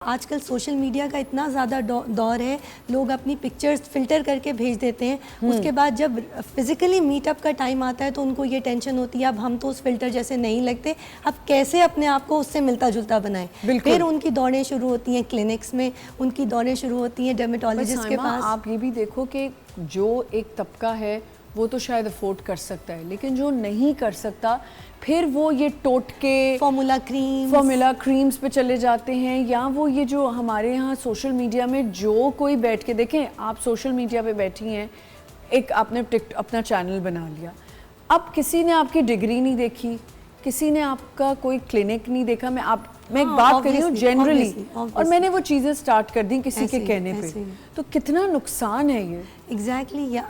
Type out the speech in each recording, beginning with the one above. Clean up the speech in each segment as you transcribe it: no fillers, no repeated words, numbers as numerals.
आजकल social media का इतना ज़्यादा दौर है, लोग अपनी पिक्चर्स फ़िल्टर करके भेज देते हैं। उसके बाद जब फिज़िकली मीटअप का टाइम आता है तो उनको ये टेंशन होती है अब हम तो उस फ़िल्टर जैसे नहीं लगते, अब कैसे अपने आप को उससे मिलता जुलता बनाएं। फिर उनकी दौड़ें शुरू होती हैं क्लिनिक्स में, उनकी दौड़ें शुरू होती हैं डर्मेटोलॉजिस्ट के पास। आप ये भी देखो कि जो एक तबका है वो तो शायद अफोर्ड कर सकता है, लेकिन जो नहीं कर सकता फिर वो ये टोटके फॉर्मूला क्रीम्स पे चले जाते हैं, या वो ये जो हमारे यहाँ सोशल मीडिया में जो कोई बैठ के देखें, आप सोशल मीडिया पे बैठी हैं, एक आपने अपना चैनल बना लिया, अब किसी ने आपकी डिग्री नहीं देखी, किसी ने आपका कोई क्लिनिक नहीं देखा, मैं एक बात कर रही हूँ जनरली, और मैंने वो चीज़ें स्टार्ट कर दी किसी के कहने पे, तो कितना नुकसान है ये। एग्जैक्टली या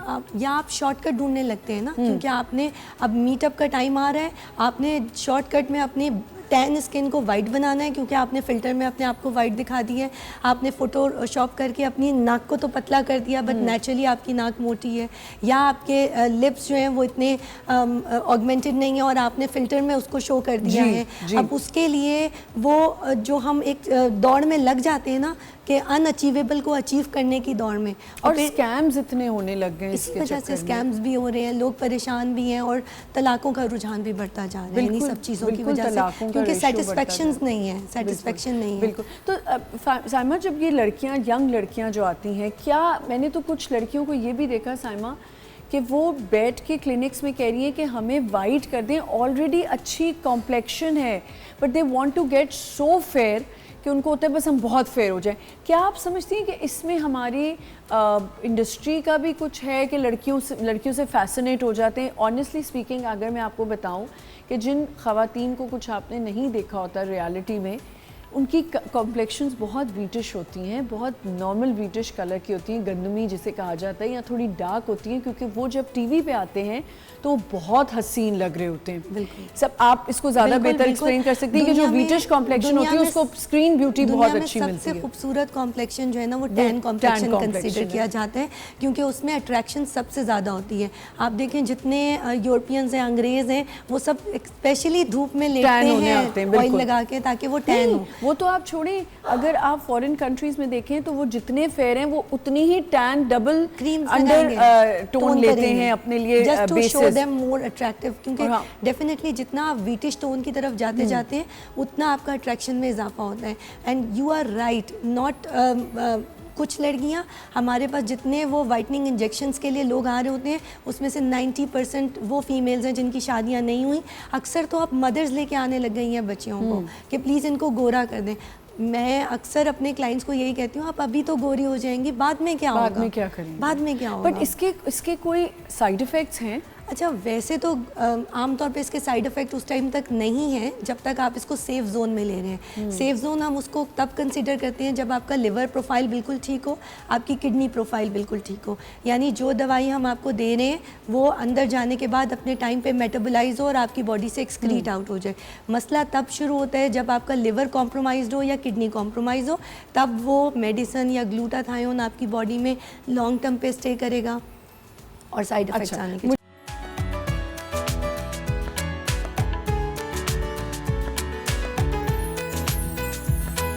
आप शॉर्टकट ढूंढने लगते हैं ना, क्योंकि आपने अब मीटअप का टाइम आ रहा है, आपने शॉर्टकट में अपनी टैन स्किन को वाइट बनाना है क्योंकि आपने फ़िल्टर में अपने आप को वाइट दिखा दी है, आपने फ़ोटोशॉप करके अपनी नाक को तो पतला कर दिया बट नेचुरली आपकी नाक मोटी है, या आपके लिप्स जो हैं वो इतने ऑगमेंटेड नहीं है और आपने फ़िल्टर में उसको शो कर दिया है। अब उसके लिए वो जो हम एक दौड़ में लग जाते हैं ना कि अनअचीवेबल को अचीव करने की दौड़ में, और स्कैम्स इतने होने लग गए, इसी वजह से स्कैम्स भी हो रहे हैं, लोग परेशान भी हैं और तलाकों का रुझान भी बढ़ता जा रहा है इन्हीं सब चीज़ों की वजह से, क्योंकि सेटिस्फेक्शन नहीं है, सेटिस्फेक्शन नहीं है। बिल्कुल। तो साइमा, जब ये लड़कियां, यंग लड़कियां जो आती हैं, क्या मैंने तो कुछ लड़कियों को ये भी देखा साइमा कि वो बैठ के क्लिनिक्स में कह रही हैं कि हमें वाइट कर दें, ऑलरेडी अच्छी कॉम्प्लेक्शन है but they want to get so fair कि उनको होता है बस हम बहुत फेयर हो जाएं। क्या आप समझती हैं कि इसमें हमारी इंडस्ट्री का भी कुछ है कि लड़कियों से फैसिनेट हो जाते हैं? ऑनेस्टली स्पीकिंग, अगर मैं आपको बताऊं कि जिन ख़वातीन को कुछ आपने नहीं देखा होता रियलिटी में, उनकी कॉम्प्लेक्शंस बहुत वीटिश होती हैं, बहुत नॉर्मल वीटिश कलर की होती हैं, गंदमी जिसे कहा जाता है, या थोड़ी डार्क होती हैं, क्योंकि वो जब टीवी पे आते हैं तो बहुत हसीन लग रहे होते हैं। बिल्कुल सब आप इसको ज़्यादा बेहतर एक्सप्लेन कर सकती हैं कि जो वीटिश कॉम्प्लेक्शन होती है उसको स्क्रीन ब्यूटी बहुत अच्छी मिलती है। सबसे खूबसूरत कॉम्प्लेक्शन जो है ना वो टैन कॉम्प्लेक्शन कंसीडर किया जाता है, क्योंकि उसमें अट्रैक्शन सबसे ज़्यादा होती है। आप देखें जितने यूरोपियंस हैं, अंग्रेज़ हैं, वो सब स्पेशली धूप में लेटते हैं ऑयल लगा के ताकि वो टैन हो। वो तो आप छोड़ें, अगर आप फॉरेन कंट्रीज में देखें तो वो जितने फेयर हैं वो उतनी ही टैन डबल अंडर टोन लेते हैं अपने लिए, just to show them more attractive, क्योंकि डेफिनेटली जितना आप वीटिश टोन की तरफ जाते जाते हैं उतना आपका अट्रैक्शन में इजाफा होता है। And you are right, not कुछ लड़कियां हमारे पास जितने वो वाइटनिंग इंजेक्शंस के लिए लोग आ रहे होते हैं उसमें से 90% वो फीमेल्स हैं जिनकी शादियां नहीं हुई। अक्सर तो अब मदर्स लेके आने लग गई हैं बच्चियों को कि प्लीज़ इनको गोरा कर दें। मैं अक्सर अपने क्लाइंट्स को यही कहती हूँ, आप अभी तो गोरी हो जाएंगी, बाद में क्या होगा, बाद में क्या करेंगे, बाद में क्या होगा। बट इसके कोई साइड इफ़ेक्ट्स हैं? अच्छा, वैसे तो आमतौर पे इसके साइड इफ़ेक्ट उस टाइम तक नहीं है जब तक आप इसको सेफ जोन में ले रहे हैं। सेफ जोन हम उसको तब कंसीडर करते हैं जब आपका लिवर प्रोफाइल बिल्कुल ठीक हो, आपकी किडनी प्रोफाइल बिल्कुल ठीक हो, यानी जो दवाई हम आपको दे रहे हैं वो अंदर जाने के बाद अपने टाइम पे मेटाबोलाइज हो और आपकी बॉडी से एक्सक्रीट आउट हो जाए। मसला तब शुरू होता है जब आपका लिवर कॉम्प्रोमाइज़ हो या किडनी कॉम्प्रोमाइज़ हो, तब वो मेडिसिन या ग्लूटाथायोन आपकी बॉडी में लॉन्ग टर्म पे स्टे करेगा और साइड इफेक्ट्स आने के